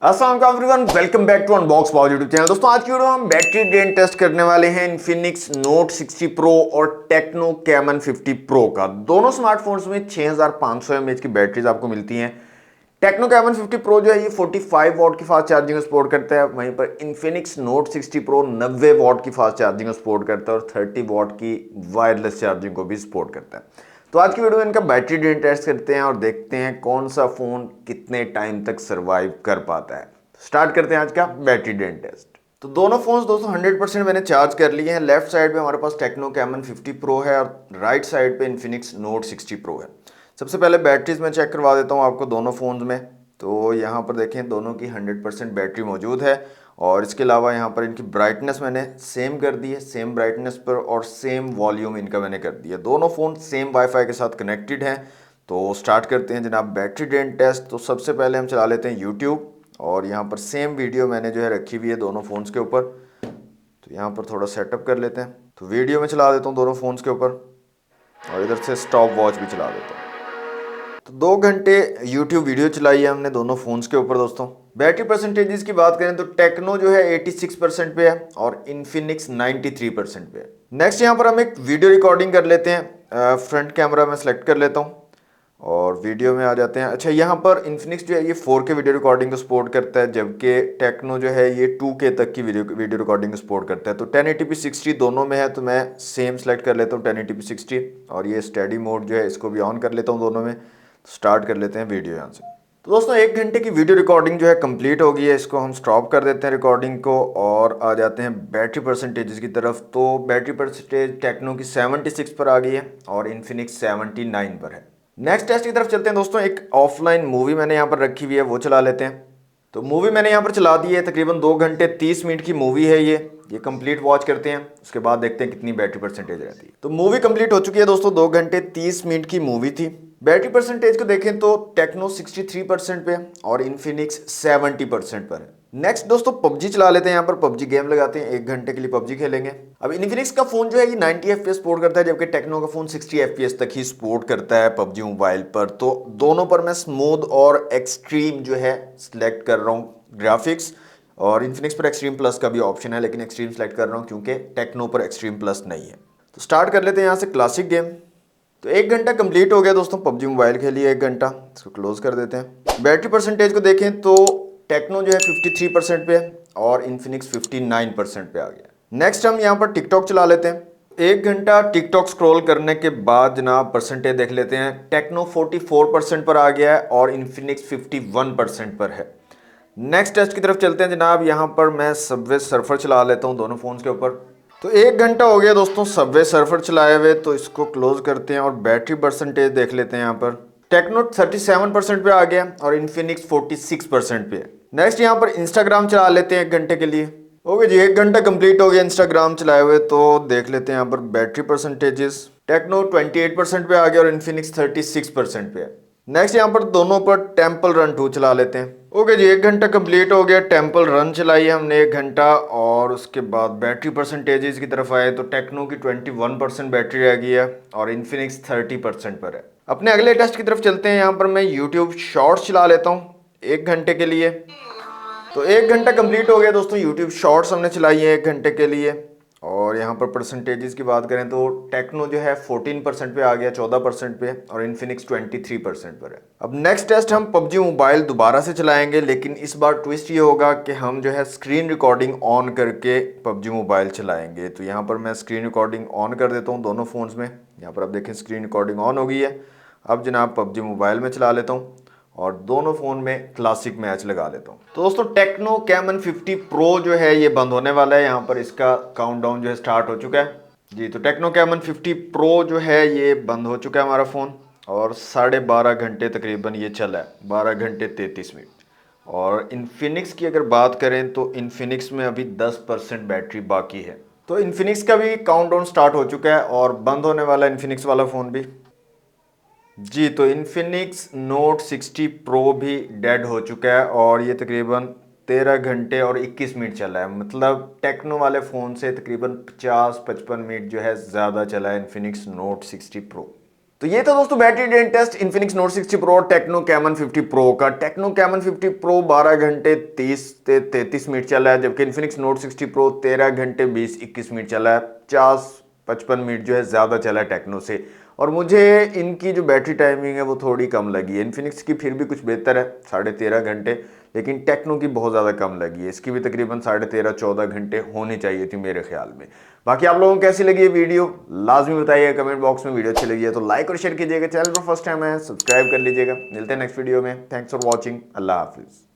अस्सलाम everyone, welcome back to unbox power YouTube channel. दोस्तों आज की वीडियो में हम बैटरी ड्रेन टेस्ट करने वाले हैं इन्फिनिक्स नोट 60 प्रो और टेक्नो कैमन 50 प्रो का। दोनों स्मार्टफोन्स में 6500 mAh की बैटरीज आपको मिलती हैं। टेक्नो कैमन 50 प्रो जो है ये 45 वॉट की फास्ट चार्जिंग को सपोर्ट करता है, वहीं पर इन्फिनिक्स नोट 60 प्रो 90 वॉट की फास्ट चार्जिंग को सपोर्ट करता है और 30 वॉट की वायरलेस चार्जिंग को भी सपोर्ट करता है। तो आज की वीडियो में इनका बैटरी ड्रेन टेस्ट करते हैं और देखते हैं कौन सा फोन कितने टाइम तक सरवाइव कर पाता है। स्टार्ट करते हैं आज का बैटरी ड्रेन टेस्ट। तो दोनों फोन्स दोस्तों 100% मैंने चार्ज कर लिए हैं। लेफ्ट साइड पे हमारे पास टेक्नो कैमन 50 प्रो है और राइट साइड पे इन्फिनिक्स नोट 60 प्रो है। सबसे पहले बैटरीज में चेक करवा देता हूँ आपको दोनों फोन्स में। तो यहाँ पर देखें दोनों की 100% बैटरी मौजूद है और इसके अलावा यहाँ पर इनकी ब्राइटनेस मैंने सेम कर दी है, सेम ब्राइटनेस पर और सेम वॉल्यूम इनका मैंने कर दिया। दोनों फ़ोन सेम वाईफाई के साथ कनेक्टेड हैं। तो स्टार्ट करते हैं जनाब बैटरी ड्रेन टेस्ट। तो सबसे पहले हम चला लेते हैं यूट्यूब और यहाँ पर सेम वीडियो मैंने जो है रखी हुई है दोनों फ़ोन्स के ऊपर। तो यहाँ पर थोड़ा सेटअप कर लेते हैं। तो वीडियो में चला देता हूँ दोनों फ़ोन्स के ऊपर और इधर से स्टॉप वॉच भी चला देता हूँ। तो 2 घंटे यूट्यूब वीडियो चलाई है हमने दोनों फ़ोन्स के ऊपर। दोस्तों बैटरी परसेंटेजेस की बात करें तो टेक्नो जो है 86% पे है और इन्फिनिक्स 93% पे है। नेक्स्ट यहाँ पर हम एक वीडियो रिकॉर्डिंग कर लेते हैं। फ्रंट कैमरा में सेलेक्ट कर लेता हूँ और वीडियो में आ जाते हैं। अच्छा, यहाँ पर इन्फिनिक्स जो है ये 4K वीडियो रिकॉर्डिंग को सपोर्ट करता है, जबकि टेक्नो जो है ये 2K तक की वीडियो रिकॉर्डिंग को सपोर्ट करता है। तो 1080p 60 दोनों में है, तो मैं सेम सेलेक्ट कर लेता हूँ 1080p 60 और ये स्टडी मोड जो है इसको भी ऑन कर लेता हूँ दोनों में। स्टार्ट कर लेते हैं वीडियो यहाँ से। तो दोस्तों 1 घंटे की वीडियो रिकॉर्डिंग जो है कंप्लीट हो गई है। इसको हम स्टॉप कर देते हैं रिकॉर्डिंग को और आ जाते हैं बैटरी परसेंटेजेस की तरफ। तो बैटरी परसेंटेज टेक्नो की 76 पर आ गई है और इन्फिनिक्स 79 पर है। नेक्स्ट टेस्ट की तरफ चलते हैं दोस्तों। एक ऑफलाइन मूवी मैंने यहाँ पर रखी हुई है, वो चला लेते हैं। तो मूवी मैंने यहाँ पर चला दी है, तकरीबन 2 घंटे 30 मिनट की मूवी है ये कंप्लीट वॉच करते हैं। उसके बाद देखते हैं कितनी बैटरी परसेंटेज रहती है। तो मूवी कंप्लीट हो चुकी है दोस्तों, 2 घंटे 30 मिनट की मूवी थी। बैटरी परसेंटेज को देखें तो टेक्नो 63% पे है और इन्फिनिक्स 70% पर है। नेक्स्ट दोस्तों पबजी चला लेते हैं। यहाँ पर पबजी गेम लगाते हैं, 1 घंटे के लिए पबजी खेलेंगे। अब इन्फिनिक्स का फोन जो है ये 90 FPS सपोर्ट करता है, जबकि टेक्नो का फोन 60 FPS तक ही सपोर्ट करता है पबजी मोबाइल पर। तो दोनों पर मैं स्मूथ और एक्सट्रीम जो है सिलेक्ट कर रहा हूँ ग्राफिक्स, और इन्फिनिक्स पर एक्सट्रीम प्लस का भी ऑप्शन है, लेकिन एक्सट्रीम सेलेक्ट कर रहा हूँ क्योंकि टेक्नो पर एक्सट्रीम प्लस नहीं है। तो स्टार्ट कर लेते हैं यहाँ से क्लासिक गेम। तो 1 घंटा कंप्लीट हो गया दोस्तों, पबजी मोबाइल खेलिए 1 घंटा। इसको क्लोज कर देते हैं। बैटरी परसेंटेज को देखें तो टेक्नो जो है 53% पे है और इन्फिनिक्स 59% पे आ गया। नेक्स्ट हम यहाँ पर टिकटॉक चला लेते हैं। 1 घंटा टिकटॉक स्क्रॉल करने के बाद जनाब परसेंटेज देख लेते हैं। टेक्नो 44% पर आ गया है और इन्फिनिक्स 51% पर है। नेक्स्ट टेस्ट की तरफ चलते हैं जनाब। यहाँ पर मैं सबवे सर्फर चला लेता हूँ दोनों फोन्स के ऊपर। तो 1 घंटा हो गया दोस्तों सबवे सर्फर चलाए हुए, तो इसको क्लोज करते हैं और बैटरी परसेंटेज देख लेते हैं। यहाँ पर टेक्नो 37% पे आ गया और इन्फिनिक्स 46% पे है। नेक्स्ट यहाँ पर इंस्टाग्राम चला लेते हैं 1 घंटे के लिए। ओके जी, 1 घंटा कंप्लीट हो गया इंस्टाग्राम चलाए हुए। तो देख लेते हैं यहाँ पर बैटरी परसेंटेजेस। टेक्नो 28% पे आ गया और इन्फिनिक्स 36% पे है। नेक्स्ट यहाँ पर दोनों पर टेम्पल रन 2 चला लेते हैं। ओके जी, 1 घंटा कंप्लीट हो गया। टेम्पल रन चलाई है हमने 1 घंटा और उसके बाद बैटरी परसेंटेजेस की तरफ आए तो टेक्नो की 21% बैटरी रह गई है और इन्फिनिक्स 30% पर है। अपने अगले टेस्ट की तरफ चलते हैं। यहाँ पर मैं यूट्यूब शॉर्ट्स चला लेता हूँ 1 घंटे के लिए। तो 1 घंटा कंप्लीट हो गया दोस्तों, यूट्यूब शॉर्ट्स हमने चलाई है 1 घंटे के लिए। और यहाँ पर परसेंटेजेस की बात करें तो टेक्नो जो है 14% पे आ गया 14% पे और इन्फिनिक्स 23% पर है। अब नेक्स्ट टेस्ट हम पबजी मोबाइल दोबारा से चलाएंगे, लेकिन इस बार ट्विस्ट ये होगा कि हम जो है स्क्रीन रिकॉर्डिंग ऑन करके पबजी मोबाइल चलाएंगे। तो यहाँ पर मैं स्क्रीन रिकॉर्डिंग ऑन कर देता हूँ दोनों फ़ोन्स में। यहाँ पर आप देखें स्क्रीन रिकॉर्डिंग ऑन हो गई है। अब जनाब पबजी मोबाइल में चला लेता हूँ और दोनों फ़ोन में क्लासिक मैच लगा लेता हूँ। तो दोस्तों टेक्नो कैमन 50 प्रो जो है ये बंद होने वाला है। यहाँ पर इसका काउंटडाउन जो है स्टार्ट हो चुका है जी। तो टेक्नो कैमन 50 प्रो जो है ये बंद हो चुका है हमारा फ़ोन और 12.5 घंटे तकरीबन ये चला है, 12 घंटे 33 मिनट। और इन्फिनिक्स की अगर बात करें तो इन्फिनिक्स में अभी 10% बैटरी बाकी है। तो इन्फिनिक्स का भी काउंटडाउन स्टार्ट हो चुका है और बंद होने वाला है इन्फिनिक्स वाला फ़ोन भी जी। तो इन्फिनिक्स नोट 60 प्रो भी डेड हो चुका है और ये तकरीबन 13 घंटे 21 मिनट चला है। मतलब टेक्नो वाले फ़ोन से तकरीबन 50-55 मिनट जो है ज़्यादा चला है इन्फिनिक्स नोट 60 प्रो। तो ये था दोस्तों battery drain test Infinix note 60 pro और टेक्नो कैमन 50 प्रो का। टेक्नो कैमन 50 प्रो 12 घंटे 30 से 33 मिनट चला है, जबकि इन्फिनिक्स नोट 60 प्रो 13 घंटे 20-21 मिनट चला है। 50-55 मिनट जो है ज़्यादा चला है टेक्नो से। और मुझे इनकी जो बैटरी टाइमिंग है वो थोड़ी कम लगी है। इन्फिनिक्स की फिर भी कुछ बेहतर है, 13.5 घंटे, लेकिन टेक्नो की बहुत ज़्यादा कम लगी है। इसकी भी तकरीबन 13.5-14 घंटे होनी चाहिए थी मेरे ख्याल में। बाकी आप लोगों को कैसी लगी ये वीडियो लाजमी बताइएगा कमेंट बॉक्स में। वीडियो अच्छी लगी है तो लाइक और शेयर कीजिएगा, चैनल पर फर्स्ट टाइम है सब्सक्राइब कर लीजिएगा। मिलते हैं नेक्स्ट वीडियो में। Thanks for watching. अल्लाह हाफिज़।